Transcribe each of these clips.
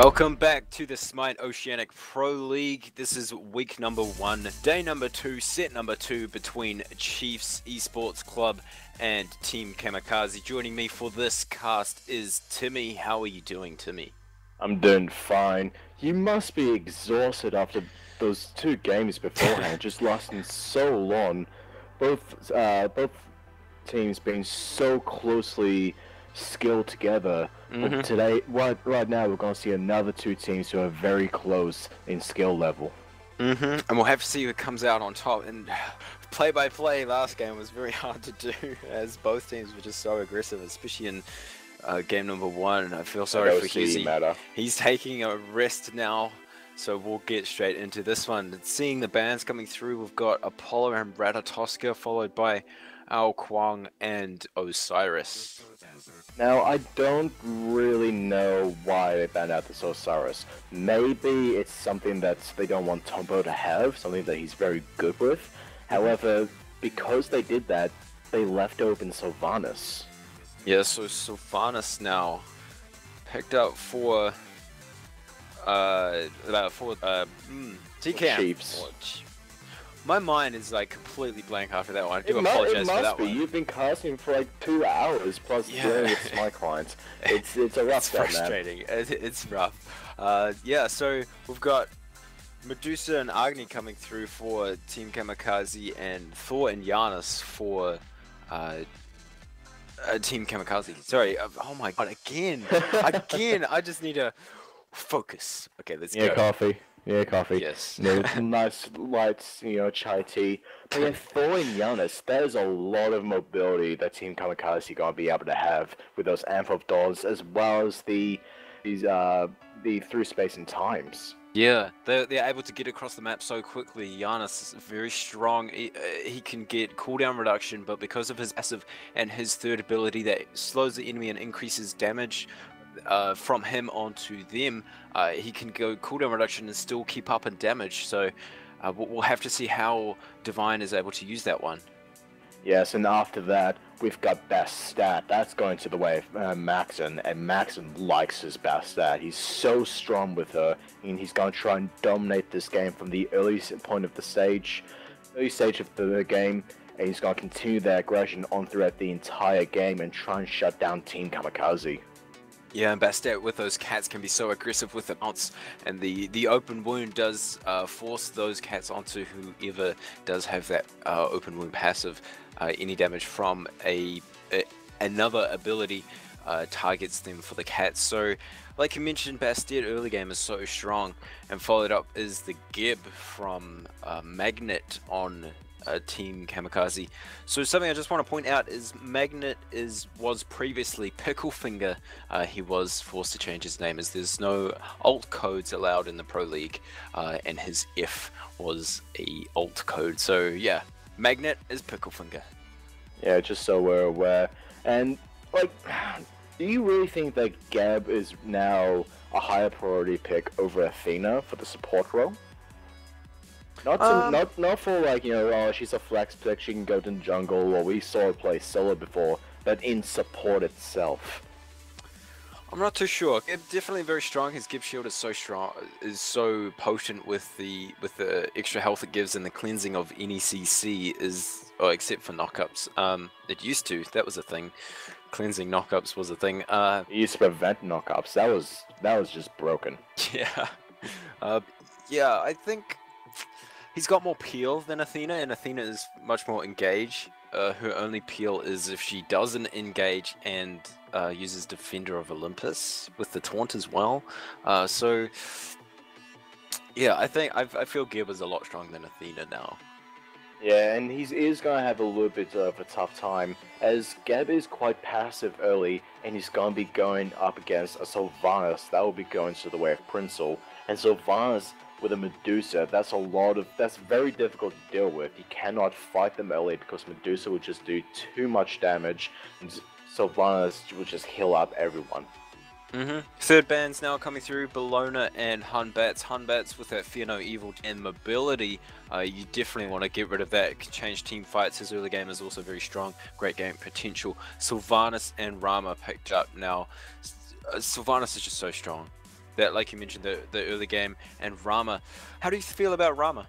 Welcome back to the Smite Oceanic Pro League. This is week number 1, day number 2, set number 2 between Chiefs Esports Club and Team Kamikaze. Joining me for this cast is Timmy. How are you doing, Timmy? I'm doing fine. You must be exhausted after those 2 games beforehand, just lasting so long. Both teams being so closely skilled together. But today, right now, we're going to see another 2 teams who are very close in skill level. And we'll have to see who comes out on top. And play-by-play last game was very hard to do, as both teams were just so aggressive, especially in game number 1. I feel sorry for Hizzy. He's taking a rest now, so we'll get straight into this one. Seeing the bans coming through, we've got Apollo and Ratatoska, followed by Wk1 and Osiris. Now, I don't really know why they banned out this Osiris. Maybe it's something that they don't want Tombo to have, something that he's very good with. However, because they did that, they left open Sylvanas. Yeah, so Sylvanas now picked up for TCAM. Chiefs. My mind is like completely blank after that one. I do apologize for that one. You've been casting for like 2 hours plus dealing with Smite clients. It's a rough start, frustrating. It's rough. Yeah, so we've got Medusa and Agni coming through for Team Kamikaze, and Thor and Giannis for Team Kamikaze. Sorry. Oh my god! Again. I just need to focus. Okay, let's go. Coffee. Yeah, coffee. Yes. Nice light, chai tea. But yeah, Thor and Giannis, there's a lot of mobility that Team Kamikaze gonna be able to have with those Amphop dolls, as well as the through space and times. Yeah, they're able to get across the map so quickly. Giannis is very strong. He can get cooldown reduction, but because of his passive and his third ability that slows the enemy and increases damage from him onto them, he can go cooldown reduction and still keep up in damage. So we'll have to see how Divine is able to use that one. Yes, and after that, we've got best stat. That's going to the way of Maxon, and Maxon likes his best stat. He's so strong with her, and he's going to try and dominate this game from the early point of the stage, of the game, and he's going to continue that aggression on throughout the entire game and try and shut down Team Kamikaze. Yeah, and Bastet with those cats can be so aggressive with the mounts, and the open wound does force those cats onto whoever does have that open wound passive. Any damage from another ability targets them for the cats. So, like you mentioned, Bastet early game is so strong, and followed up is the Gib from Magnet on Team Kamikaze. So something I just want to point out is Magnet was previously Picklefinger. He was forced to change his name as there's no alt codes allowed in the Pro League, and his F was a alt code. So yeah, Magnet is Picklefinger. Yeah, just so we're aware. And like, do you really think that Gab is now a higher priority pick over Athena for the support role? Not for like, oh, she's a flex pick, she can go to the jungle, or we saw her play solo before, but in support itself. I'm not too sure. Gib definitely very strong. His Gib shield is so strong, is so potent with the extra health it gives, and the cleansing of any CC is, except for knockups. It used to. That was a thing. Cleansing knockups was a thing. It used to prevent knockups. That was just broken. Yeah. Yeah. I think he's got more peel than Athena, and Athena is much more engage. Her only peel is if she doesn't engage and uses Defender of Olympus with the taunt as well. So yeah, I feel Gib is a lot stronger than Athena now. Yeah, and he is going to have a little bit of a tough time, as Gab is quite passive early, and he's going to be going up against a Sylvanas that will be going to the way of Princel, and Sylvanas with a Medusa, that's very difficult to deal with. You cannot fight them early because Medusa would just do too much damage, and Sylvanas would just heal up everyone. Third bands now coming through, Bellona and Hunbats. Hunbats with that Fear No Evil and mobility. You definitely want to get rid of that. It can change team fights. His early game is also very strong. Great game potential. Sylvanas and Rama picked up now. Sylvanas is just so strong. that, like you mentioned, the early game, and Rama. How do you feel about Rama?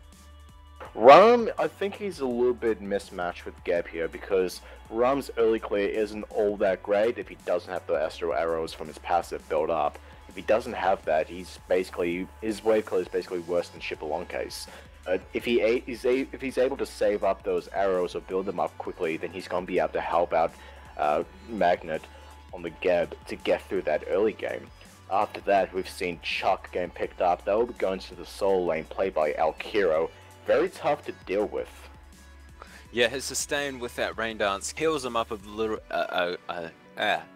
Ram, I think he's a little bit mismatched with Geb here because Ram's early clear isn't all that great if he doesn't have the astral arrows from his passive build up. If he doesn't have that, his wave clear is basically worse than Shipalonke's. If he's able to save up those arrows or build them up quickly, then he's gonna be able to help out Magnet on the Geb to get through that early game. After that, we've seen Chuck getting picked up. That will be going to the solo lane, played by Alkiro. Very tough to deal with. Yeah, his sustain with that rain dance heals him up a little.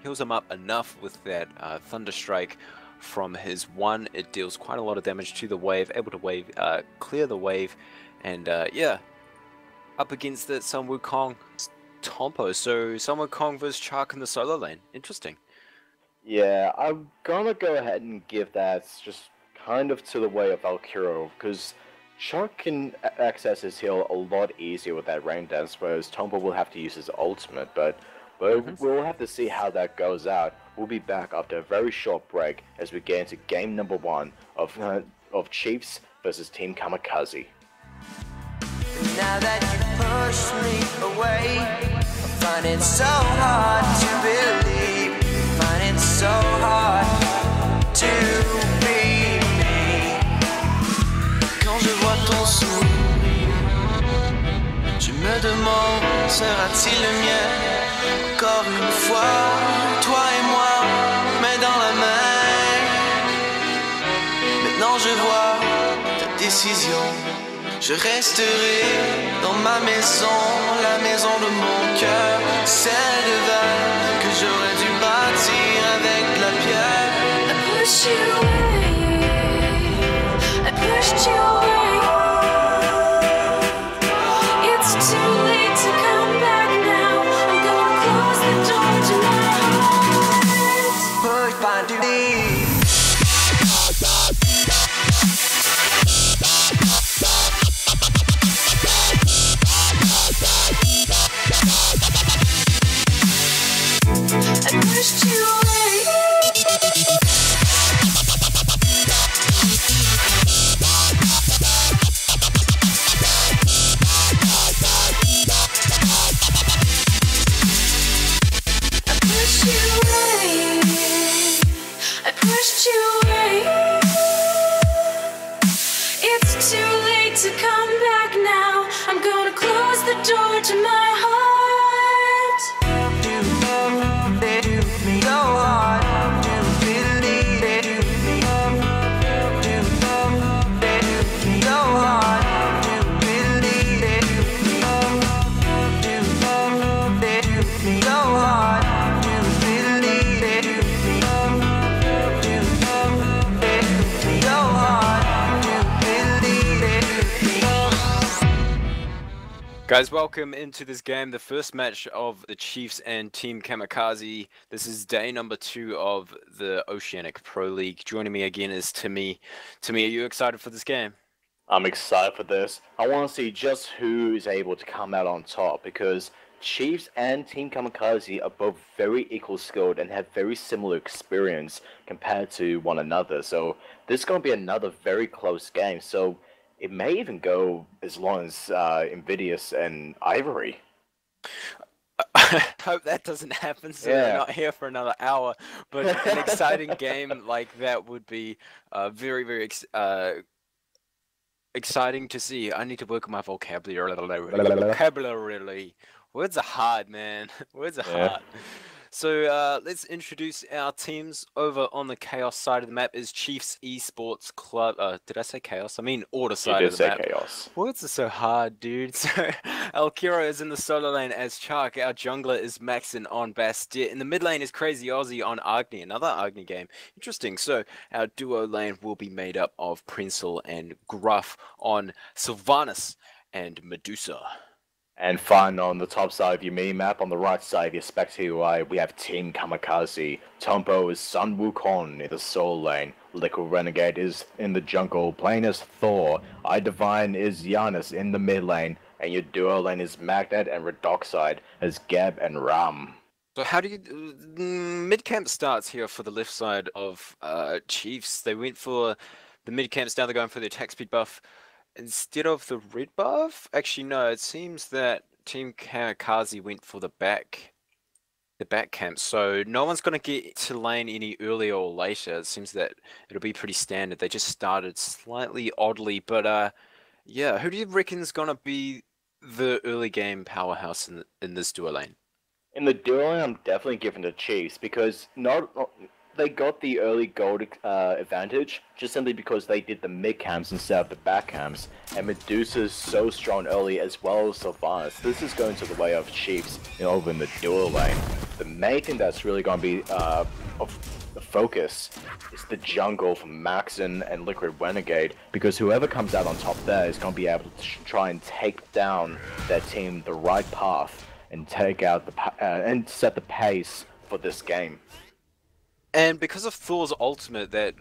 Heals him up enough with that thunder strike from his one. It deals quite a lot of damage to the wave, able to clear the wave, and yeah, up against that Sun Wukong Tompo. So Sun Wukong versus Chuck in the solo lane. Interesting. Yeah, I'm gonna go ahead and give that just kind of to the way of Alkiro, because Chuck can access his heal a lot easier with that rain dance, whereas Tompo will have to use his ultimate, but we'll have to see how that goes out. We'll be back after a very short break as we get into game number 1 of Chiefs versus Team Kamikaze. Now that you push me away, I find it so hard to believe, find it so hard to be me. Quand je vois ton sourire, je me demande, sera-t-il le mien? Encore une fois, toi et moi, main dans la main. Maintenant je vois ta décision. Je resterai dans ma maison, la maison de mon cœur, celle de verre que j'aurais dû bâtir avec de la pierre. I push you away, I pushed you away. It's too late to come back now. I'm gonna close the door to my heart. Push by duty. I pushed you away. I pushed you away. I pushed you away. It's too late to come back now. I'm gonna close the door to my heart. Guys, welcome into this game, the first match of the Chiefs and Team Kamikaze. This is day number 2 of the Oceanic Pro League. Joining me again is Timmy. Timmy, are you excited for this game? I'm excited for this. I want to see just who is able to come out on top, because Chiefs and Team Kamikaze are both very equal skilled and have very similar experience compared to one another. So this is going to be another very close game. So it may even go as long as Invidious and Ivory. I hope that doesn't happen, so they're not here for another hour. But an exciting game like that would be very, very exciting to see. I need to work on my vocabulary. Words are hard, man. Words are hard. So let's introduce our teams. Over on the Chaos side of the map is Chiefs Esports Club. Did I say Chaos? I mean Order side of the map. Chaos. Words are so hard, dude. So Alkiro is in the solo lane as Chark. Our jungler is Maxin on Bastet. In the mid lane is Crazy Aussie on Agni. Another Agni game. Interesting. So our duo lane will be made up of Princel and Gruff on Sylvanas and Medusa. And fun on the top side of your mini map, on the right side of your Spectre UI, we have Team Kamikaze. Tompo is Sun Wukong in the solo lane. Liquid Renegade is in the jungle, playing as Thor. iDivine is Giannis in the mid lane. And your duo lane is Magnet and Redoxide as Geb and Ram. So how do you mid camp starts here for the left side of Chiefs? They went for the mid camps. Now they're going for the attack speed buff instead of the red buff. Actually, no. It seems that Team Kamikaze went for the back camp. So no one's going to get to lane any earlier or later. It seems that it'll be pretty standard. They just started slightly oddly, but yeah. Who do you reckon's going to be the early game powerhouse in this duo lane? In the duo, I'm definitely giving the Chiefs because they got the early gold advantage just simply because they did the mid camps instead of the back camps, and Medusa's so strong early as well as Sylvanas. This is going to the way of Chiefs over in the duo lane. The main thing that's really going to be of the focus is the jungle from Maxon and Liquid Renegade, because whoever comes out on top there is going to be able to try and take down their team the right path and take out and set the pace for this game. And because of Thor's ultimate, that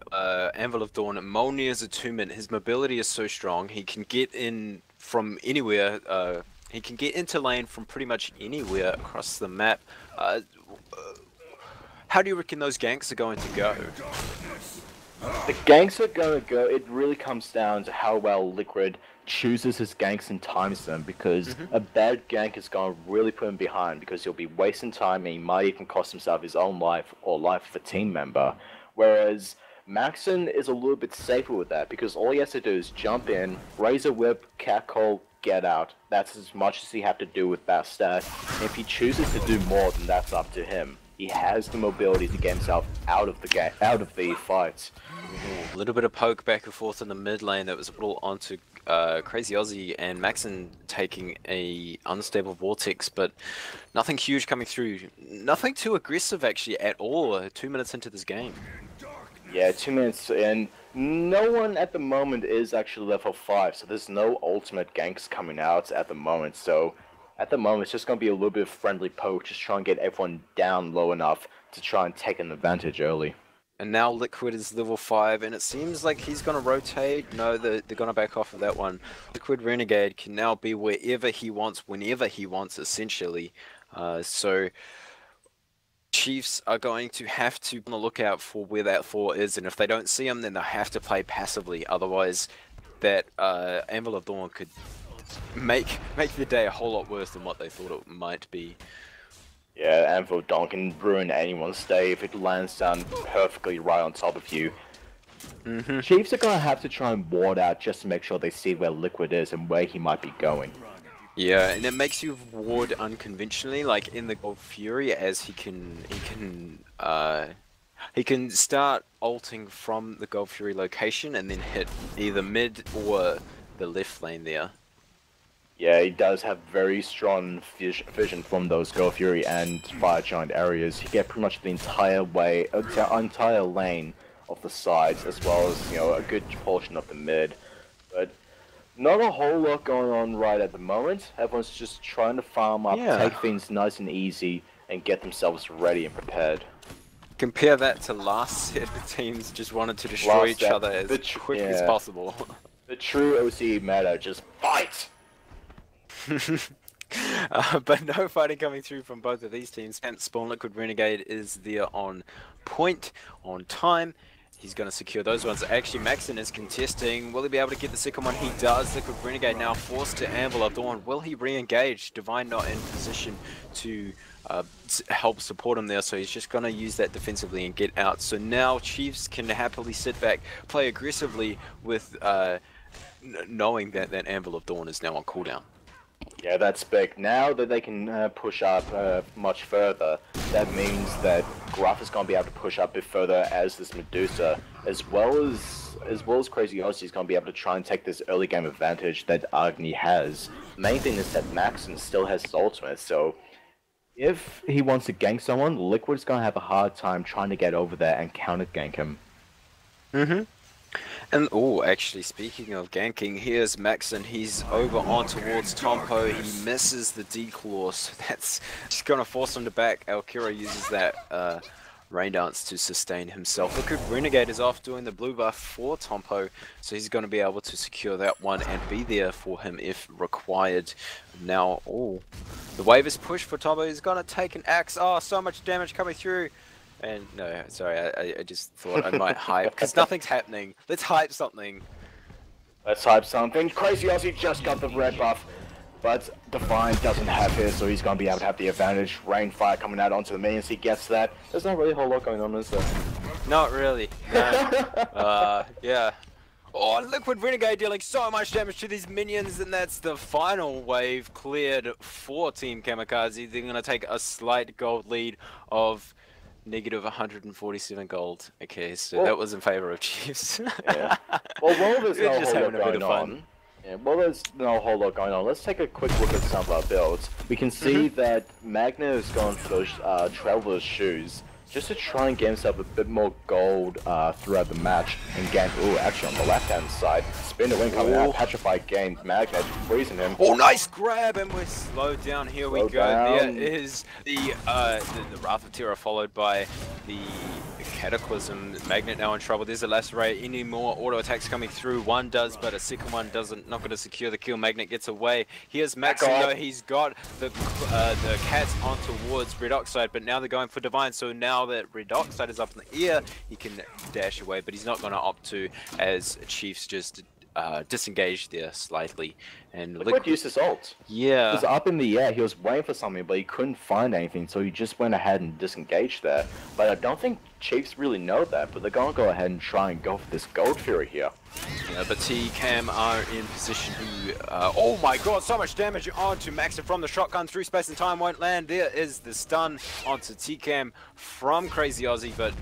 Anvil of Dawn, Mjolnir's attunement, his mobility is so strong, he can get in from anywhere. He can get into lane from pretty much anywhere across the map. How do you reckon those ganks are going to go? The ganks are going to go, it really comes down to how well Liquid chooses his ganks and times them, because a bad gank is going to really put him behind, because he'll be wasting time and he might even cost himself his own life or life of a team member. Whereas Maxon is a little bit safer with that, because all he has to do is jump in, Razor Whip, Catcall, get out. That's as much as he have to do with Bastet. And if he chooses to do more, then that's up to him. He has the mobility to get himself out of the fights. A little bit of poke back and forth in the mid lane that was a little onto Crazy Aussie, and Maxon taking a unstable vortex, but nothing huge coming through. Nothing too aggressive actually at all. 2 minutes into this game. Yeah, 2 minutes, and no one at the moment is actually level 5, so there's no ultimate ganks coming out at the moment. So at the moment, it's just going to be a little bit of friendly poke, just try and get everyone down low enough to try and take an advantage early. And now Liquid is level 5, and it seems like he's going to rotate. No, they're going to back off of that one. Liquid Renegade can now be wherever he wants, whenever he wants, essentially. So Chiefs are going to have to be on the lookout for where that Thor is, and if they don't see him, then they'll have to play passively. Otherwise, that Anvil of Dawn could make the day a whole lot worse than what they thought it might be. Yeah, Anvil of Dawn can ruin anyone's day if it lands down perfectly right on top of you. Chiefs are going to have to try and ward out just to make sure they see where Liquid is and where he might be going. Yeah, and it makes you ward unconventionally, like in the Gold Fury, as he can start ulting from the Gold Fury location and then hit either mid or the left lane there. Yeah, he does have very strong vision from those Gold Fury and Fire Giant areas. He get pretty much the entire lane of the sides, as well as a good portion of the mid. But not a whole lot going on right at the moment. Everyone's just trying to farm up, take things nice and easy, and get themselves ready and prepared. Compare that to last set, the teams just wanted to destroy each other as quick as possible. The true OCE meta, just fight! But no fighting coming through from both of these teams. Spawn Liquid Renegade is there on point, on time. He's going to secure those ones. Actually, Maxon is contesting. Will he be able to get the second one? He does. Liquid Renegade now forced to Anvil of Dawn. Will he re-engage? Divine not in position to help support him there, so he's just going to use that defensively and get out. So now Chiefs can happily sit back, play aggressively with knowing that Anvil of Dawn is now on cooldown. Yeah, that's big. Now that they can push up much further, that means that Gruff is going to be able to push up a bit further as this Medusa, as well as Crazy Aussie is going to be able to try and take this early game advantage that Agni has. The main thing is that Maxon still has his ultimate, so if he wants to gank someone, Liquid's going to have a hard time trying to get over there and counter gank him. And actually, speaking of ganking, here's Maxon. He's over on towards Tompo. He misses the declaw, so that's just gonna force him to back. Alkira uses that Rain Dance to sustain himself. Look at Renegade is off doing the blue buff for Tompo, so he's going to be able to secure that one and be there for him if required. Now, oh, the wave is pushed for Tompo. He's going to take an axe. Oh, so much damage coming through. And no, sorry, I just thought I might hype, because nothing's happening. Let's hype something. Let's hype something. Crazy Aussie just got the red buff, but Divine doesn't have his, so he's going to be able to have the advantage. Rainfire coming out onto the minions, he gets that. There's not really a whole lot going on, is there? Not really, no. Yeah. Oh, Liquid Renegade dealing so much damage to these minions, and that's the final wave cleared for Team Kamikaze. They're going to take a slight gold lead of negative 147 gold. Okay, so well, that was in favor of Chiefs. Yeah. Well, while there's no just whole having lot a bit going of fun. on, yeah, well, there's no whole lot going on. Let's take a quick look at some of our builds. We can see that Magna has gone for those Traveler's Shoes, just to try and get himself a bit more gold throughout the match, and gain, ooh, actually on the left-hand side, Spin the Wind coming out, Petrified gained Magnet, freezing him. Oh, nice grab, and we're slowed down, here we go. Down. There is the Wrath of Terror followed by the Cataclysm. Magnet now in trouble. There's a Lacerate. Any more auto attacks coming through? One does, but a second one doesn't. Not going to secure the kill. Magnet gets away. Here's Maximo. He's got the cats on towards Redoxide, but now they're going for Divine. So now that Redoxide is up in the air, he can dash away, but he's not going to opt to, as Chiefs just disengaged there slightly. And Liquid used his ult. Yeah. He was up in the air, he was waiting for something, but he couldn't find anything, so he just went ahead and disengaged there. But I don't think Chiefs really know that, but they're gonna go ahead and try and go for this Gold Fury here. Yeah, but T-Cam are in position to... oh my god, so much damage onto Maxim from the shotgun through space and time won't land. There is the stun onto T-Cam from Crazy Aussie, but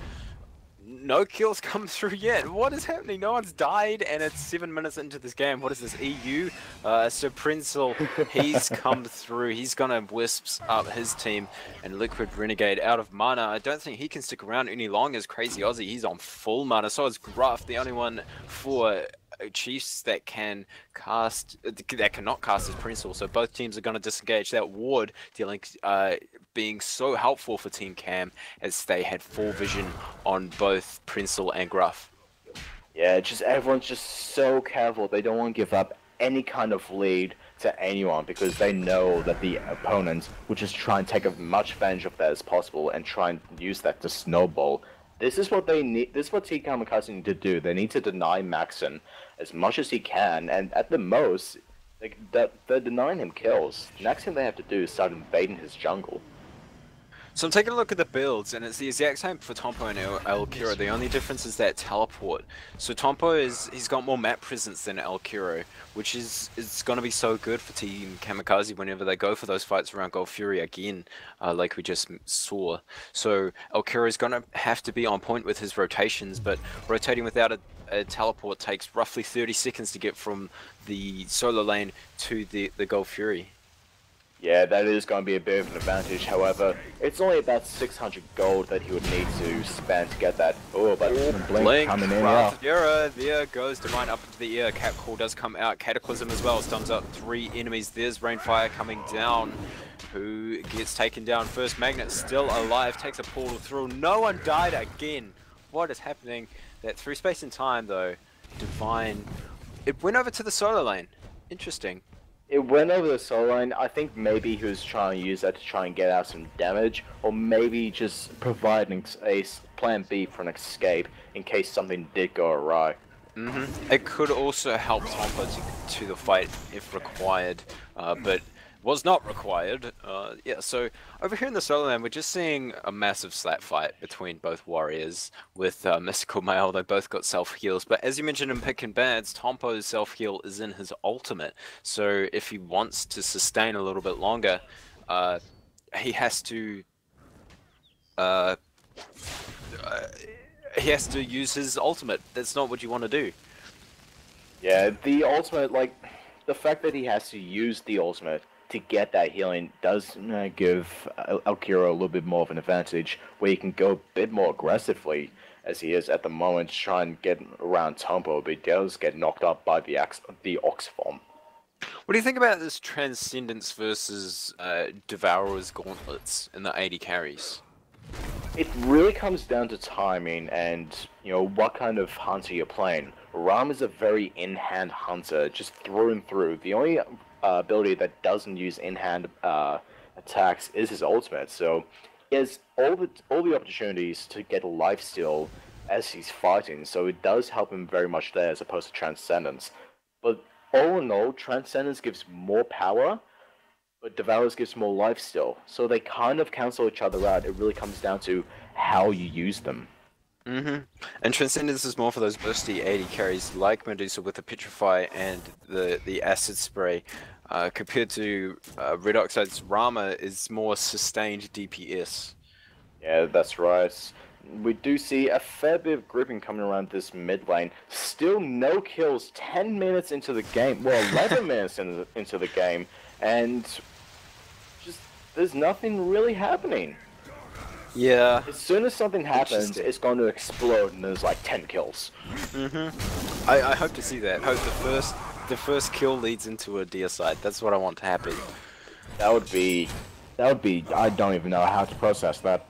no kills come through yet. What is happening? No one's died, and it's 7 minutes into this game. What is this, EU? So Prinzel, he's come through. He's gonna wisps up his team, and Liquid Renegade out of mana. I don't think he can stick around any longer as Crazy Aussie. He's on full mana. So is Gruff, the only one for Chiefs that can cast, that cannot cast as Prinzel. So both teams are gonna disengage. That ward dealing, being so helpful for Team Cam, as they had full vision on both Prinzel and Gruff. Yeah, just everyone's just so careful. They don't want to give up any kind of lead to anyone, because they know that the opponents will just try and take as much advantage of that as possible and try and use that to snowball. This is what they need. This is what Team Kamikaze need to do. They need to deny Maxon as much as he can, and at the most, they're denying him kills. Next thing they have to do is start invading his jungle. So I'm taking a look at the builds, and it's the exact same for Tompo and Alkiro. The only difference is that teleport. So Tompo he's got more map presence than Alkiro, which is going to be so good for Team Kamikaze whenever they go for those fights around Gold Fury again, like we just saw. So Alkiro is going to have to be on point with his rotations, but rotating without a teleport takes roughly 30 seconds to get from the solo lane to the Gold Fury. Yeah, that is going to be a bit of an advantage. However, it's only about 600 gold that he would need to spend to get that. Oh, but Blink coming in. There goes Divine up into the air. Cap Call does come out. Cataclysm as well. Stuns up 3 enemies. There's Rainfire coming down. Who gets taken down first? Magnet still alive. Takes a portal through. No one died again. What is happening? That through space and time, though, Divine... It went over to the solo lane. Interesting. It went over the solo line. I think maybe he was trying to use that to try and get out some damage, or maybe just providing a plan B for an escape in case something did go awry. It could also help Tompo to the fight if required, but was not required. Yeah, so over here in the solo lane, we're just seeing a massive slap fight between both warriors with Mystical Male. They both got self-heals, but as you mentioned in Pick and Bans, Tompo's self-heal is in his ultimate. So if he wants to sustain a little bit longer, he has to use his ultimate. That's not what you want to do. Yeah, the ultimate, like, the fact that he has to use the ultimate to get that healing does give Alkiro a little bit more of an advantage, where he can go a bit more aggressively, as he is at the moment, to try and get around Tompo, but he does get knocked up by the Oxform. What do you think about this Transcendence versus Devourer's Gauntlets in the 80 carries? It really comes down to timing and, you know, what kind of hunter you're playing. Ram is a very in-hand hunter, just through and through. The only ability that doesn't use in-hand attacks is his ultimate, so he has all the opportunities to get a lifesteal as he's fighting, so it does help him very much there as opposed to Transcendence. But all in all, Transcendence gives more power, but Devourers gives more lifesteal, so they kind of cancel each other out. It really comes down to how you use them. And Transcendence is more for those bursty 80 carries like Medusa with the Petrify and the Acid Spray, compared to Red Oxide's Rama is more sustained DPS. Yeah, that's right. We do see a fair bit of gripping coming around this mid lane. Still no kills 10 minutes into the game, well 11 minutes into the game, and just there's nothing really happening. Yeah. As soon as something happens, it's going to explode and there's like 10 kills. I hope to see that. Hope the first kill leads into a deicide. That's what I want to happen. That would be, I don't even know how to process that.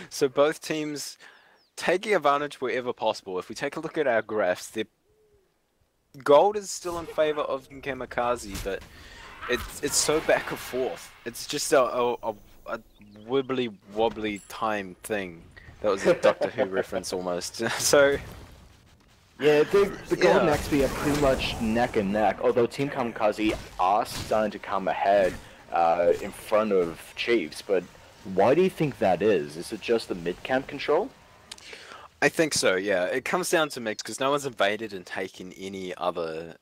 So both teams taking advantage wherever possible. If we take a look at our graphs, the gold is still in favor of Kamikaze, but it's so back and forth. It's just a wibbly wobbly time thing. That was a Doctor Who reference almost. So yeah, the gold and XP are pretty much neck and neck, although Team Kamikaze are starting to come ahead in front of Chiefs, but why do you think that is? Is it just the mid-camp control? I think so, yeah. It comes down to mix, because no one's invaded and taken any other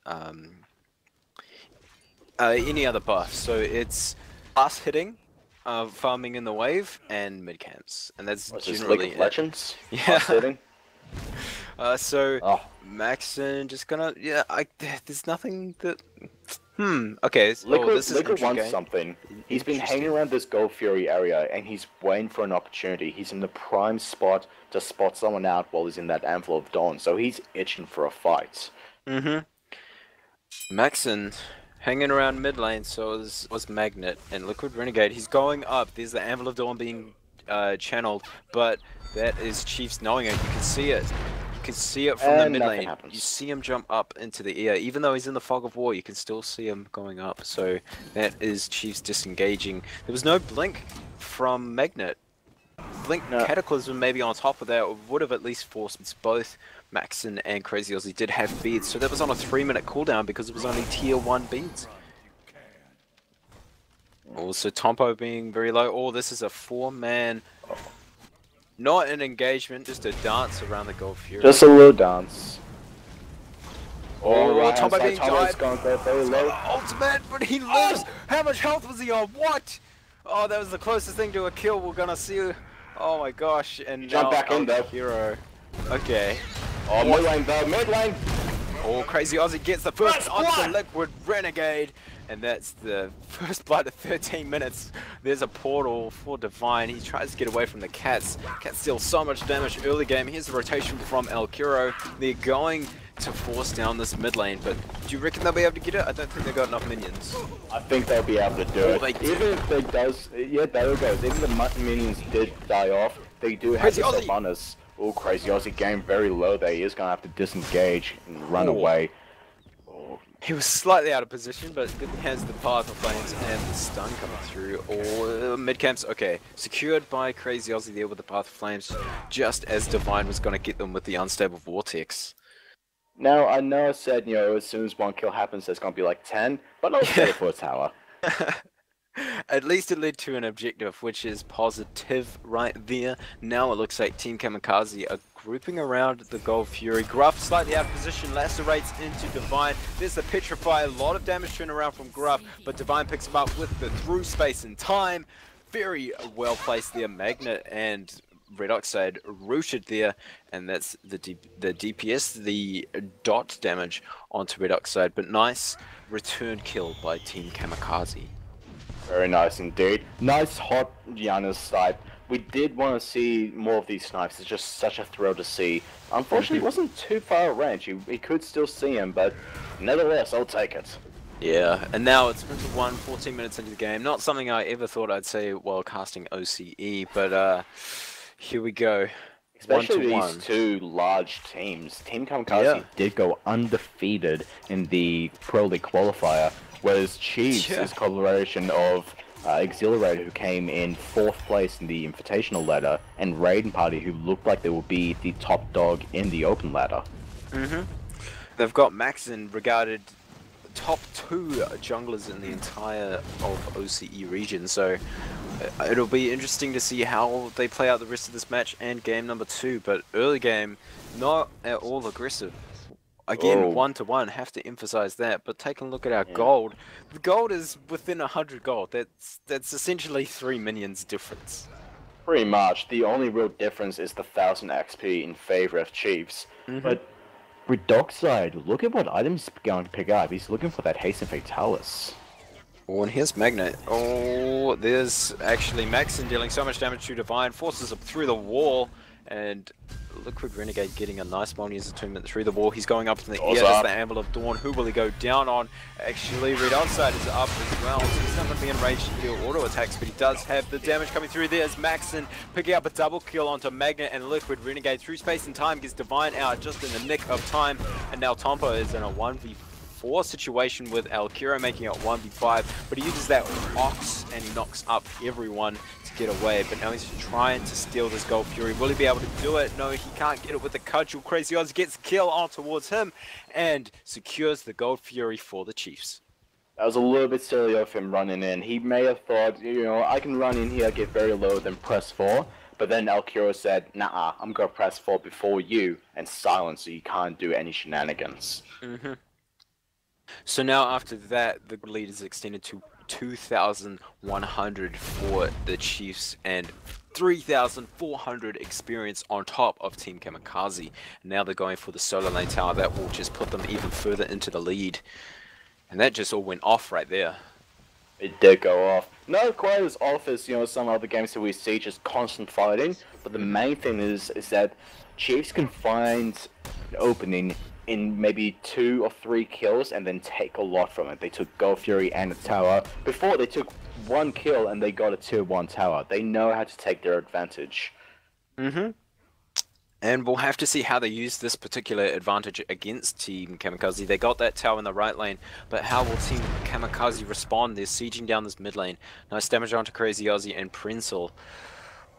buff. So it's us hitting, farming in the wave, and mid-camps. And that's generally League of Legends? Yeah. Us hitting? Maxon just gonna... Yeah, there's nothing that... okay. Liquid wants something. He's been hanging around this Gold Fury area, and he's waiting for an opportunity. He's in the prime spot to spot someone out while he's in that Anvil of Dawn, so he's itching for a fight. Maxon hanging around mid lane, so was Magnet and Liquid Renegade. He's going up. There's the Anvil of Dawn being channeled, but that is Chiefs knowing it. You can see it. You can see it from the mid lane. Happens. You see him jump up into the air. Even though he's in the fog of war, you can still see him going up. So that is Chiefs disengaging. There was no blink from Magnet. Blink Cataclysm maybe on top of that would have at least forced both Maxon and Crazy Aussie did have beads. So that was on a 3-minute cooldown because it was only tier 1 beads. Also Tompo being very low. Oh, this is a 4-man... Not an engagement, just a dance around the Gold Fury. Just a little dance. Oh, Tombo being Tombo's gone very low. Ultimate, but he lives! How much health was he on? What? Oh, that was the closest thing to a kill we're gonna see. Oh my gosh, and jump back in though. Hero. Okay. Oh, mid lane though, mid lane! Oh, Crazy Aussie gets the first onto Liquid Renegade. And that's the first blood of 13 minutes. There's a portal for Divine. He tries to get away from the Cats. Cats deal so much damage early game. Here's the rotation from El Kiro. They're going to force down this mid lane, but do you reckon they'll be able to get it? I don't think they've got enough minions. I think they'll be able to do it. Even if they does, yeah, there it goes. Even the minions did die off, they do have the Sylvanas. Oh, Crazy Aussie game very low there. He is going to have to disengage and run away. He was slightly out of position, but good hands the Path of Flames and the stun coming through. Or mid-camps, okay. Secured by Crazy Aussie there with the Path of Flames, just as Divine was going to get them with the Unstable Vortex. Now, I know I said, you know, as soon as one kill happens, there's going to be like 10, but I'll say it for a tower. At least it led to an objective, which is positive right there. Now it looks like Team Kamikaze are grouping around the Gold Fury. Gruff slightly out of position, lacerates into Divine. There's the Petrify, a lot of damage turn around from Gruff, but Divine picks him up with the through space and time. Very well placed there, Magnet and Red Oxide rooted there, and that's the DPS, the dot damage onto Red Oxide, but nice return kill by Team Kamikaze. Very nice indeed. Nice hot Giannis snipe. We did want to see more of these snipes. It's just such a thrill to see. Unfortunately, it wasn't too far range. He could still see him, but nevertheless, I'll take it. Yeah, and now it's been to 14 minutes into the game. Not something I ever thought I'd say while casting OCE, but here we go. Especially 1-1. these two large teams. Team Kamikaze did go undefeated in the Pro League qualifier, whereas Chiefs is a collaboration of Exhilarator, who came in 4th place in the Invitational ladder, and Raiden Party, who looked like they would be the top dog in the open ladder. They've got Maxon regarded top 2 junglers in the entire of OCE region, so it'll be interesting to see how they play out the rest of this match and game number 2, but early game, not at all aggressive. Again, 1-1, have to emphasize that, but take a look at our gold. The gold is within 100 gold. That's essentially 3 minions difference. Pretty much. The only real difference is the 1000 XP in favor of Chiefs. But with Dockside, look at what items he's going to pick up. He's looking for that Hasten Fatalis. Oh, and here's Magnet. Oh, there's actually Maxon dealing so much damage to Divine, forces him through the wall, and Liquid Renegade getting a nice multi-user attunement through the wall. He's going up in the air, that's the Anvil of Dawn. Who will he go down on? Actually, Red Outside is up as well, so he's not going to be enraged to deal auto attacks, but he does have the damage coming through. There's Maxon picking up a double kill onto Magnet, and Liquid Renegade through space and time gets Divine out just in the nick of time, and now Tompa is in a 1v4 situation with Alkiro making it 1v5, but he uses that Ox and he knocks up everyone to get away, but now he's trying to steal this Gold Fury. Will he be able to do it? No, he can't get it with the Cudgel. Crazy Oz gets the kill on towards him and secures the Gold Fury for the Chiefs. That was a little bit silly of him running in. He may have thought, you know, I can run in here, get very low, then press 4. But then Alkiro said, nah, I'm going to press 4 before you, and silence, so you can't do any shenanigans. So now after that, the lead is extended to 2,100 for the Chiefs and 3,400 experience on top of Team Kamikaze. Now they're going for the solo lane tower. That will just put them even further into the lead. And that just all went off right there. It did go off. Not quite as off as, you know, some other games that we see, just constant fighting. But the main thing is that Chiefs can find an opening in maybe 2 or 3 kills and then take a lot from it. They took Gold Fury and a tower. Before, they took 1 kill and they got a tier 1 tower. They know how to take their advantage. And we'll have to see how they use this particular advantage against Team Kamikaze. They got that tower in the right lane, but how will Team Kamikaze respond? They're sieging down this mid lane. Nice damage onto Crazy Ozzy and Prinzel.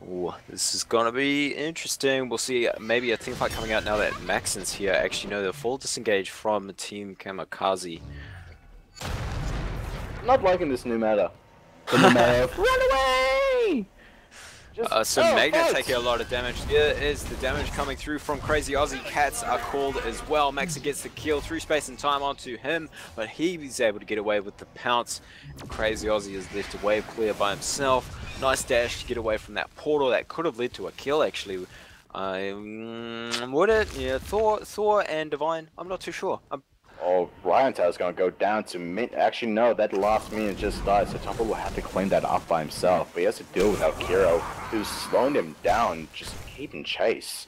Ooh, this is gonna be interesting. We'll see maybe a team fight coming out now that Maxon's here. Actually, no, they're full disengage from Team Kamikaze. Not liking this new meta. The new meta of, run away! So Magnet taking a lot of damage. There is the damage coming through from Crazy Ozzy. Cats are called as well. Maxon gets the kill through space and time onto him, but he is able to get away with the pounce. Crazy Ozzy is left to wave clear by himself. Nice dash to get away from that portal. That could have led to a kill, actually. Would it? Yeah, Thor and Divine. I'm not too sure. Oh, Ryan Tower's gonna go down to mid. Actually, no, that last minute just died, so Tompa will have to clean that up by himself. But he has to deal with Alkiro, who's slowing him down, just keeping chase.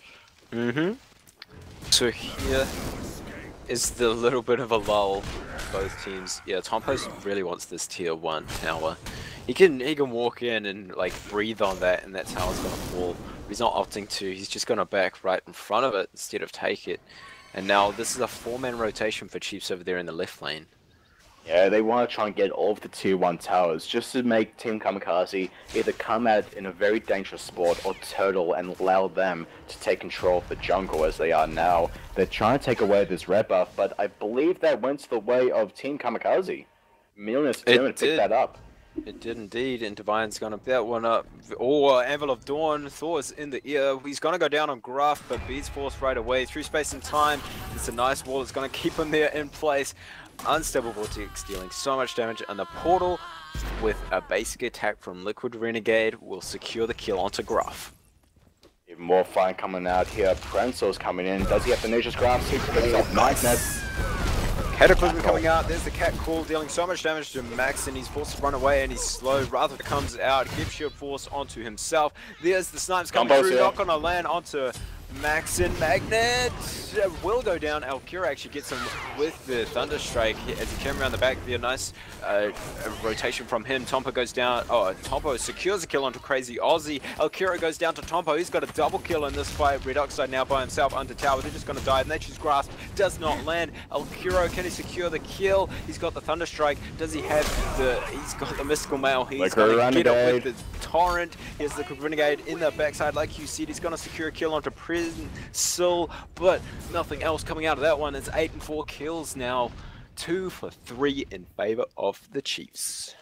So here is the little bit of a lull. Both teams. Yeah, Tompa really wants this tier 1 tower. He can walk in and like breathe on that, and that tower's gonna fall. But he's not opting to. He's just gonna back right in front of it instead of take it. And now this is a 4-man rotation for Chiefs over there in the left lane. Yeah, they want to try and get all of the tier 1 towers just to make Team Kamikaze either come out in a very dangerous spot or turtle and allow them to take control of the jungle as they are now. They're trying to take away this red buff, but I believe that went to the way of Team Kamikaze. Million's going to pick that up. It did indeed, and Divine's gonna pick that one up. Oh, Anvil of Dawn, Thor's in the ear. He's gonna go down on Gruff, but beats forced right away. Through space and time, it's a nice wall. It's gonna keep him there in place. Unstable Vortex dealing so much damage, and the portal with a basic attack from Liquid Renegade will secure the kill onto Gruff. Even more fire coming out here. Prenzel's coming in. Does he have the Nature's Grasp? He picks off Magnet. Cataclysm coming out, there's the cat call, dealing so much damage to Max, and he's forced to run away, and he's slow. Rather comes out, gives shield force onto himself. There's the snipes coming through, not gonna land onto Maxin Magnet will go down. Alkira actually gets him with the Thunder Strike as he came around the back there. Nice rotation from him. Tompo goes down. Oh, Tompo secures a kill onto Crazy Aussie. Alkira goes down to Tompo. He's got a double kill in this fight. Red Oxide now by himself under tower. They're just going to die. Nature's Grasp does not land. Alkira, can he secure the kill? He's got the Thunder Strike. Does he have the... He's got the Mystical Mail. He's going to get it with the Torrent. He has the Renegade in the backside. Like you said, he's going to secure a kill onto Prinsil, but nothing else coming out of that one. It's 8 and 4 kills now. 2 for 3 in favor of the Chiefs.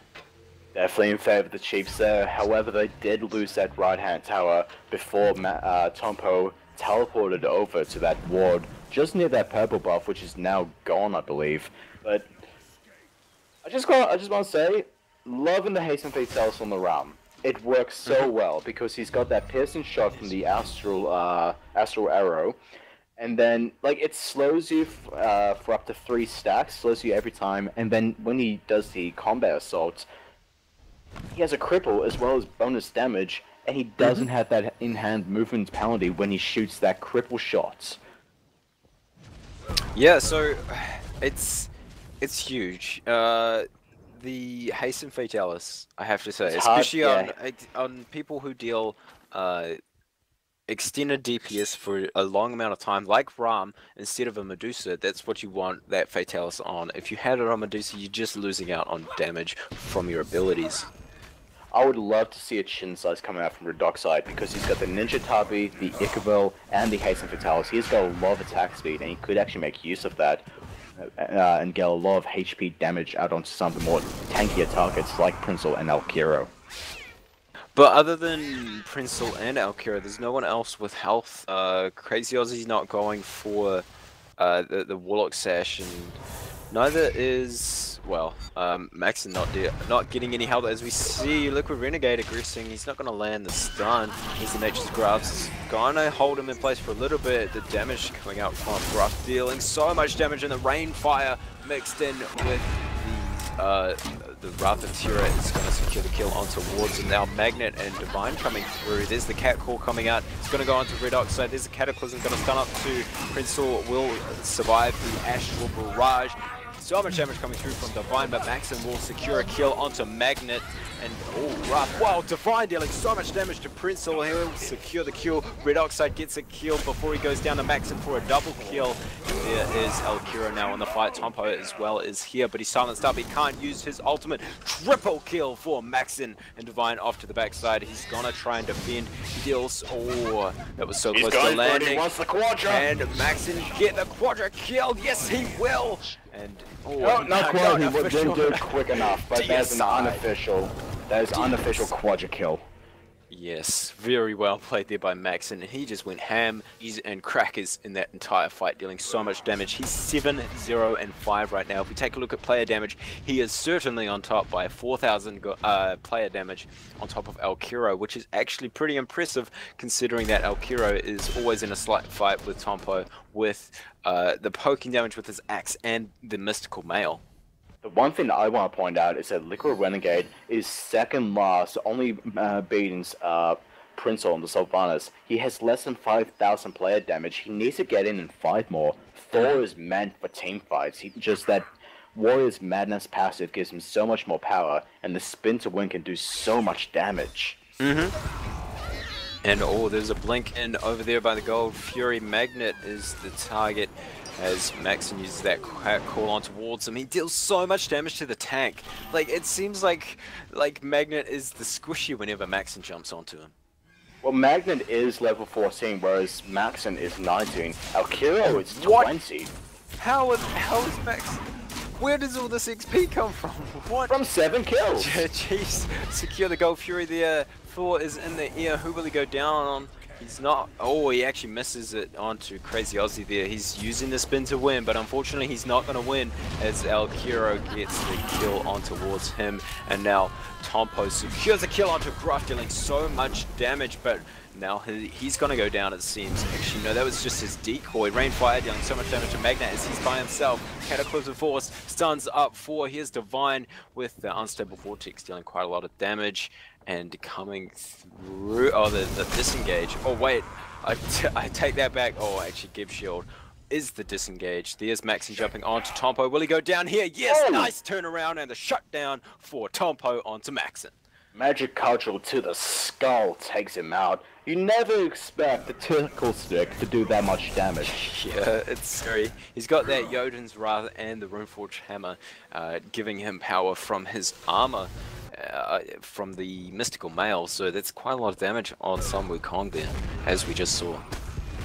Definitely in favor of the Chiefs there. However, they did lose that right-hand tower before Tompo teleported over to that ward just near that purple buff, which is now gone, I believe. But I just want to say, loving the Hasten Fatalis on the Ram. It works so well because he's got that piercing shot from the astral arrow, and then like it slows you for up to 3 stacks, slows you every time, and then when he does the combat assault, he has a cripple as well as bonus damage, and he doesn't have that in-hand movement penalty when he shoots that cripple shot. Yeah, so it's huge. The Hasten Fatalis, I have to say, It's especially hard, on people who deal extended DPS for a long amount of time, like Ram, instead of a Medusa, that's what you want that Fatalis on. If you had it on Medusa, you're just losing out on damage from your abilities. I would love to see a Chin Size coming out from Red Oxide because he's got the Ninja Tabi, the Ichabel, and the Hasten Fatalis. He's got a lot of attack speed, and he could actually make use of that. And get a lot of HP damage out onto some of the more tankier targets like Prinsil and Alkira. But other than Prinsil and Alkira, there's no one else with health. Crazy Aussie's not going for the Warlock Sash, and neither is, well, Maxin not getting any health. As we see Liquid Renegade aggressing, he's not going to land the stun. As the Nature's Grasp is going to hold him in place for a little bit. The damage coming out from Gruff dealing so much damage, and the Rainfire mixed in with the Wrath of Tira is going to secure the kill onto Wards, and now Magnet and Divine coming through. There's the Cat Call coming out. It's going to go onto Red Oxide. There's the Cataclysm going to stun up to Prinsil. Will survive the Astral Barrage. So much damage coming through from Divine, but Maxim will secure a kill onto Magnet. And oh, rough. Wow, Divine dealing so much damage to Prinsil. He'll secure the kill. Red Oxide gets a kill before he goes down to Maxim for a double kill. There is Alkira now in the fight. Tompo as well is here, but he's silenced up. He can't use his ultimate. Triple kill for Maxin, and Divine off to the backside. He's gonna try and defend. He deals. Oh, that was so close to landing. He wants the Quadra. And Maxin get the Quadra kill. Yes, he will. And oh, not quite. He didn't do it quick enough, but that's an unofficial. That is unofficial Quadra kill. Yes, very well played there by Max, and he just went ham and crackers in that entire fight, dealing so much damage. He's 7-0-5 right now. If we take a look at player damage, he is certainly on top by 4,000 player damage on top of Alkiro, which is actually pretty impressive considering that Alkiro is always in a slight fight with Tompo with the poking damage with his axe and the Mystical Mail. The one thing that I want to point out is that Liquid Renegade is second last, only beating Prinsil and the Sylvanas. He has less than 5,000 player damage. He needs to get in and fight more. Thor is meant for team fights. Just that Warrior's Madness passive gives him so much more power, and the Spin to Win can do so much damage. And oh, there's a blink in over there by the gold. Fury Magnet is the target as Maxim uses that call on towards him. He deals so much damage to the tank. Like, it seems like Magnet is the squishy whenever Maxim jumps onto him. Well, Magnet is level 14, whereas Maxim is 19. Alkiro is 20. How is Maxim? Where does all this XP come from? What? From 7 kills. Jeez, secure the Gold Fury there. Thor is in the air. Who will he go down on? He's not. Oh, he actually misses it onto Crazy Aussie there. He's using the spin to win, but unfortunately he's not going to win as Alkiro gets the kill on towards him. And now Tompo secures a kill onto Gruff, dealing so much damage, but now. He's gonna go down, it seems. Actually, no, that was just his decoy. Rainfire dealing so much damage to Magnet as he's by himself. Cataclysmic Force stuns up 4. Here's Divine with the Unstable Vortex dealing quite a lot of damage. And coming through... Oh, the disengage. Oh, wait. I take that back. Oh, actually, Give Shield is the disengage. There's Maxon jumping onto Tompo. Will he go down here? Yes! Oh. Nice turnaround and the shutdown for Tompo onto Maxon. Magic Cudgel to the skull takes him out. You never expect the Tickle Stick to do that much damage. Yeah, it's scary. He's got that Jotun's Wrath and the Runeforged Hammer, giving him power from his armor, from the Mystical Mail, so that's quite a lot of damage on some Wukong there, as we just saw.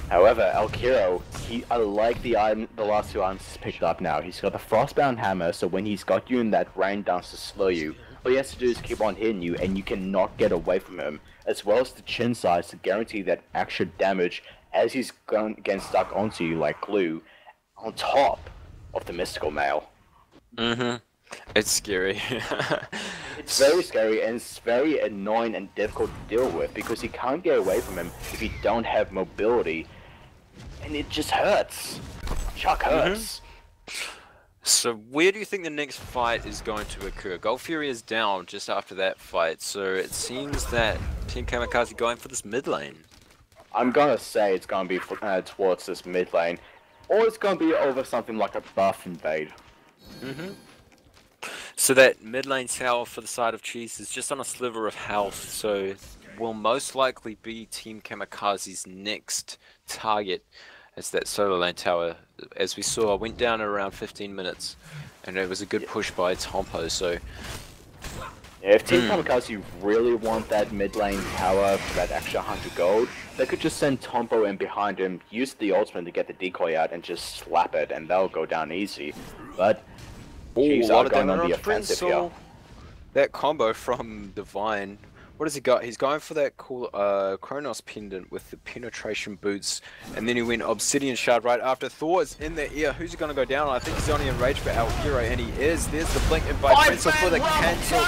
However, Alkiro, I like the last 2 items he's picked up now. He's got the Frostbound Hammer, so when he's got you in that rain dance to slow you, all he has to do is keep on hitting you and you cannot get away from him, as well as the chin size to guarantee that extra damage as he's getting stuck onto you like glue, on top of the Mystical Mail. It's scary. It's very scary and it's very annoying and difficult to deal with because you can't get away from him if you don't have mobility, and it just hurts. Chuck hurts. So where do you think the next fight is going to occur? Gold Fury is down just after that fight, so it seems that Team Kamikaze going for this mid lane. I'm gonna say it's gonna be towards this mid lane, or it's gonna be over something like a buff invade. So that mid lane tower for the side of Cheese is just on a sliver of health, so will most likely be Team Kamikaze's next target. It's that solo lane tower, as we saw, went down at around 15 minutes, and it was a good push by Tompo, so... Yeah, if Team Kamikaze really want that mid lane tower for that extra 100 gold, they could just send Tompo in behind him, use the ultimate to get the decoy out, and just slap it, and that'll go down easy. But... Chiefs are going on the offensive here. That combo from Divine, what has he got? He's going for that cool Kronos pendant with the penetration boots, and then he went Obsidian Shard right after. Thor's in the ear. Who's he going to go down on? I think he's only enraged for our hero, and he is. There's the blink and by Prince for the cancel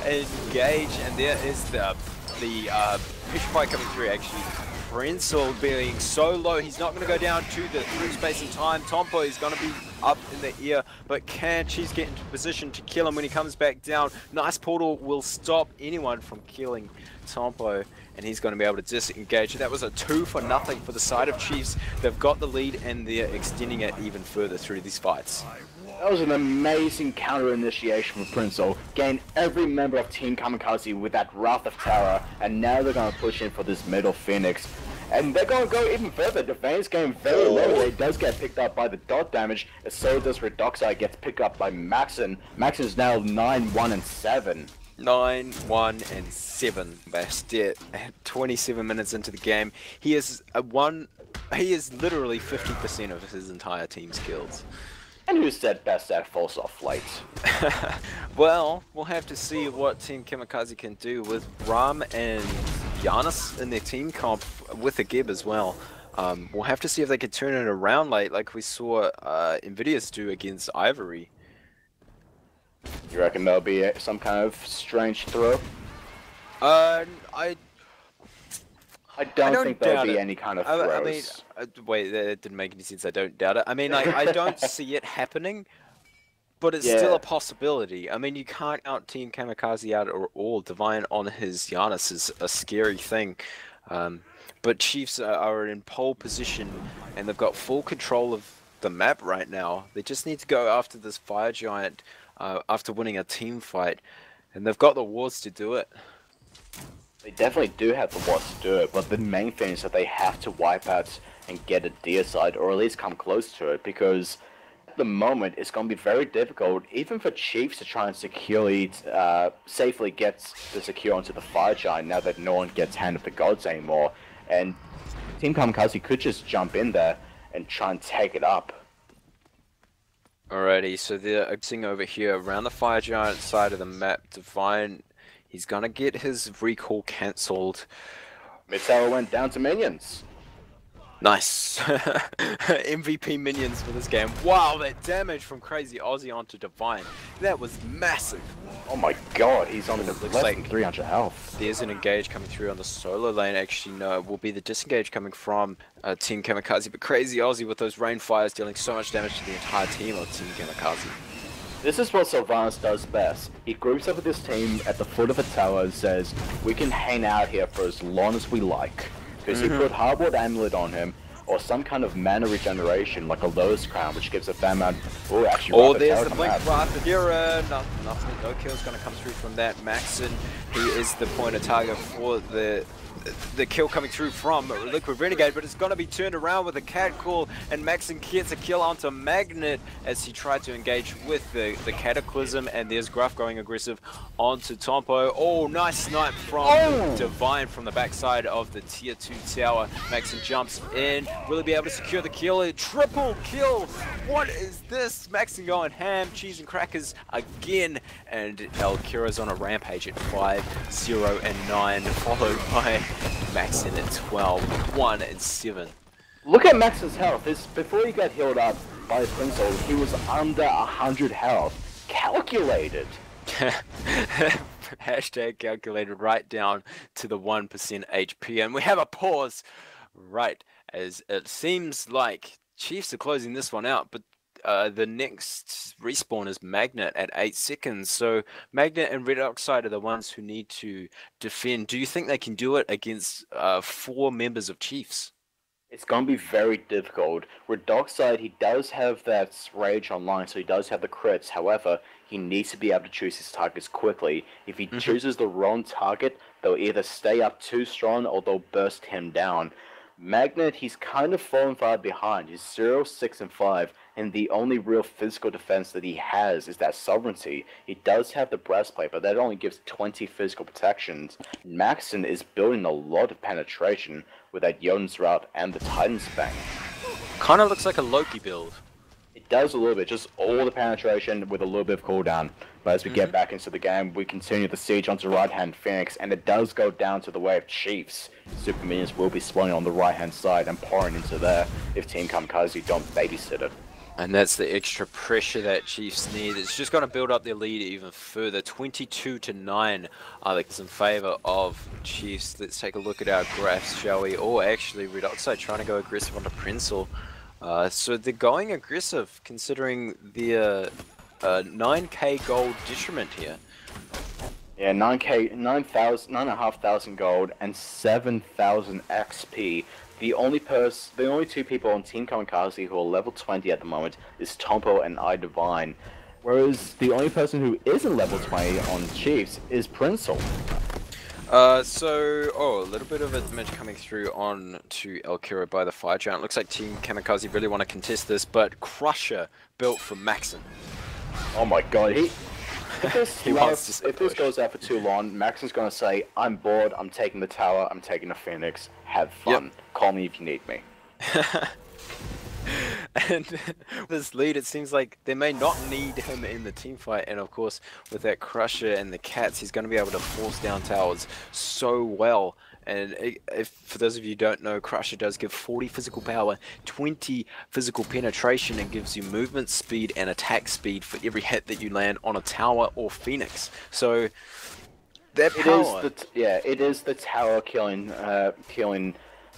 engage, and there is the push fight coming through actually. Prinzel being so low, he's not going to go down to the through space in time. Tompo is going to be up in the ear, but can Cheese get into position to kill him when he comes back down? Nice portal will stop anyone from killing Tompo, and he's going to be able to disengage. That was a 2-for-0 for the side of Chiefs. They've got the lead, and they're extending it even further through these fights. That was an amazing counter initiation from Prinzel. Gained every member of Team Kamikaze with that Wrath of Terror, and now they're going to push in for this middle Phoenix. And they're going to go even further. The Defiance game very low. It does get picked up by the dot damage, and so does Redoxai gets picked up by Maxon. Maxon is now 9-1-7. 9-1-7. Bastet at 27 minutes into the game. He is literally 50% of his entire team's kills. And who said best at false off late? Well, we'll have to see what Team Kamikaze can do with Ram and Giannis in their team comp with the Gib as well. We'll have to see if they can turn it around late like we saw Invidious do against Ivory. You reckon there'll be some kind of strange throw? I don't think there'll be any kind of throws. I mean, wait, that didn't make any sense. I don't doubt it. I mean, I don't see it happening, but it's still a possibility. I mean, you can't out Team Kamikaze out or all. Divine on his Giannis is a scary thing. But Chiefs are in pole position, and they've got full control of the map right now. They just need to go after this Fire Giant after winning a team fight, and they've got the wards to do it. They definitely do have the wards to do it, but the main thing is that they have to wipe out and get a deicide, or at least come close to it, because at the moment it's going to be very difficult, even for Chiefs to try and securely, safely get the secure onto the Fire Giant now that no one gets Hand of the Gods anymore, and Team Kamikaze could just jump in there and try and take it up. Alrighty, so they're sitting over here around the Fire Giant side of the map. Divine, he's gonna get his recall cancelled. Mid tower went down to minions. Nice. MVP minions for this game. Wow, that damage from Crazy Aussie onto Divine. That was massive. Oh my god, he's on looks less like than 300 health. There's an engage coming through on the solo lane. Actually, no, it will be the disengage coming from Team Kamikaze. But Crazy Aussie with those rain fires dealing so much damage to the entire team of Team Kamikaze. This is what Sylvanas does best. He groups up with his team at the foot of a tower and says, we can hang out here for as long as we like. Because he put Hardboard Amulet on him, or some kind of mana regeneration, like a Lotus Crown, which gives a fair amount. Oh, actually, oh, there's the Blink Rapidira. Nothing, no kill's going to come through from that. Maxon, he is the point of target for the kill coming through from Liquid Renegade, but it's going to be turned around with a cat call, and Maxon gets a kill onto Magnet as he tried to engage with the Cataclysm, and there's Gruff going aggressive onto Tompo. Oh, nice snipe from Divine from the backside of the tier 2 tower. Maxon jumps in. Will he be able to secure the kill? A triple kill! What is this? Maxon going ham, cheese and crackers again, and Elkira's on a rampage at 5, 0 and 9, followed by Maxon at 12, 1 and 7. Look at Max's health. Before he got healed up by Prinzel, he was under 100 health. Calculated. Hashtag calculated right down to the 1% HP. And we have a pause right as it seems like Chiefs are closing this one out, but the next respawn is Magnet at 8 seconds. So Magnet and Red Oxide are the ones who need to defend. Do you think they can do it against 4 members of Chiefs? It's going to be very difficult. Red Oxide, he does have that Rage online, so he does have the crits. However, he needs to be able to choose his targets quickly. If he chooses the wrong target, they'll either stay up too strong or they'll burst him down. Magnet, he's kind of fallen far behind. He's 0, 6, and 5, and the only real physical defense that he has is that sovereignty. He does have the breastplate, but that only gives 20 physical protections. Maxon is building a lot of penetration with that Jotun's Route and the Titan's Bang. Kind of looks like a Loki build. It does a little bit, just all the penetration with a little bit of cooldown. But as we get back into the game, we continue the siege onto right-hand Phoenix, and it does go down to the way of Chiefs. Super minions will be spawning on the right-hand side and pouring into there if Team Kamikaze don't babysit it. And that's the extra pressure that Chiefs need. It's just going to build up their lead even further. 22-9 in favor of Chiefs. Let's take a look at our graphs, shall we? Oh, actually, Red Oxide trying to go aggressive onto Prinzel. So they're going aggressive, considering the 9k gold detriment here. Yeah, 9,500 gold and 7,000 XP. The only 2 people on Team Kamikaze who are level 20 at the moment is Tompo and iDivine. Whereas the only person who isn't level 20 on Chiefs is Prinzel. A little bit of a damage coming through on to Elkira by the Fire Giant. Looks like Team Kamikaze really want to contest this, but Crusher built for Maxon. Oh my god, if this goes out for too long, Maxon's gonna say, I'm bored, I'm taking the tower, I'm taking the Phoenix, have fun. Yep. Call me if you need me. And this lead, it seems like they may not need him in the team fight, and of course with that Crusher and the Cats, he's going to be able to force down towers so well. And if, for those of you who don't know, Crusher does give 40 physical power, 20 physical penetration, and gives you movement speed and attack speed for every hit that you land on a tower or Phoenix. So that power... It is the tower killing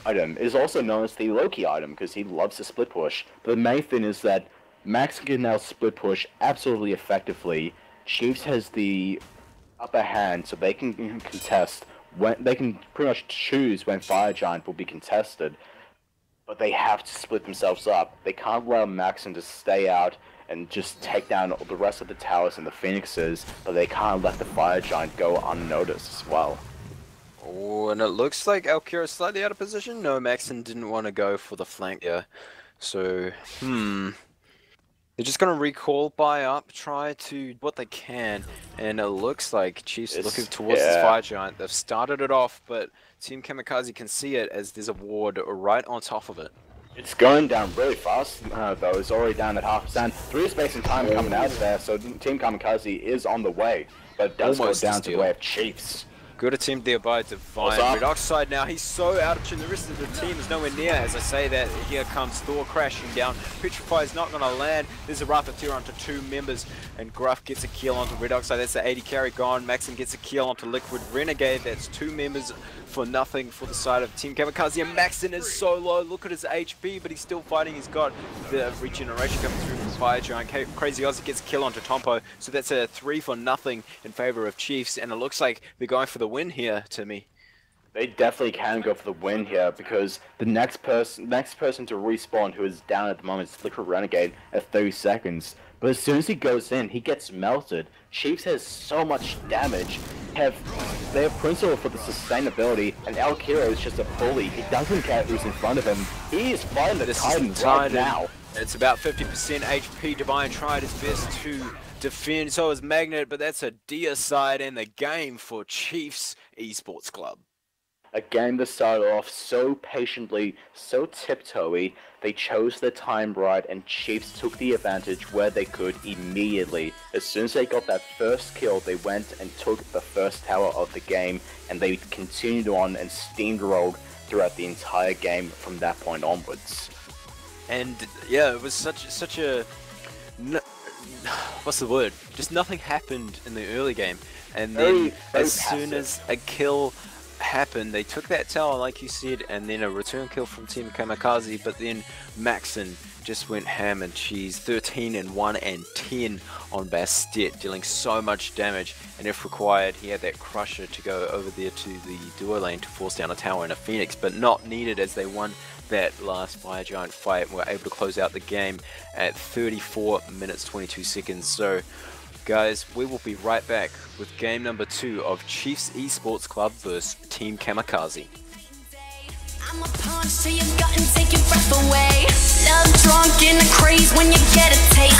item. It is also known as the Loki item because he loves to split push. But the main thing is that Max can now split push absolutely effectively. Chiefs has the upper hand, so they can contest. They can pretty much choose when Fire Giant will be contested, but they have to split themselves up. They can't allow Maxon to stay out and just take down all the rest of the towers and the Phoenixes, but they can't let the Fire Giant go unnoticed as well. Oh, and it looks like Elkira is slightly out of position. No, Maxon didn't want to go for the flank here. So, they're just going to recall, buy up, try to what they can, and it looks like Chiefs are looking towards this Fire Giant. They've started it off, but Team Kamikaze can see it as there's a ward right on top of it. It's going down really fast, though. It's already down at 0.5%. 3 space and time coming out there, so Team Kamikaze is on the way, but it does go down to the way of Chiefs. Good attempt there by Divine. Red Oxide now, he's so out of tune. The rest of the team is nowhere near. As I say that, here comes Thor crashing down. Petrify is not going to land. There's a Rapporteur onto 2 members, and Gruff gets a kill onto Red Oxide. That's the 80 carry gone. Maxon gets a kill onto Liquid. Renegade, that's 2 members for nothing for the side of Team Kamikaze. And Maxon is so low. Look at his HP, but he's still fighting. He's got the regeneration coming through from Fire Giant. Crazy Ozzy gets a kill onto Tompo. So that's a 3 for nothing in favor of Chiefs, and it looks like they're going for the win here, Timmy. They definitely can go for the win here because the next person to respawn who is down at the moment is Liquid Renegade at 30 seconds. But as soon as he goes in, he gets melted. Chiefs has so much damage. They have Principal for the sustainability, and Alkiro is just a bully. He doesn't care who's in front of him. He is fighting the Titan right now. It's about 50% HP. Divine tried his best to defend, so is Magnet, but that's a deicide in the game for Chiefs Esports Club. A game that started off so patiently, so tiptoey, they chose their time right, and Chiefs took the advantage where they could immediately. As soon as they got that first kill, they went and took the first tower of the game, and they continued on and steamrolled throughout the entire game from that point onwards. And yeah, it was such a what's the word? Just nothing happened in the early game, and then as soon as a kill happened, they took that tower like you said, and then a return kill from Team Kamikaze, but then Maxon just went ham and cheese. 13 and 1 and 10 on Bastet, dealing so much damage, and if required he had that crusher to go over there to the duo lane to force down a tower and a Phoenix, but not needed as they won that last Fire Giant fight and were able to close out the game at 34 minutes 22 seconds. So guys, we will be right back with game number 2 of Chiefs Esports Club vs Team Kamikaze. I'm a punch to your gut and take your breath away. Love drunk in the craze when you get a taste.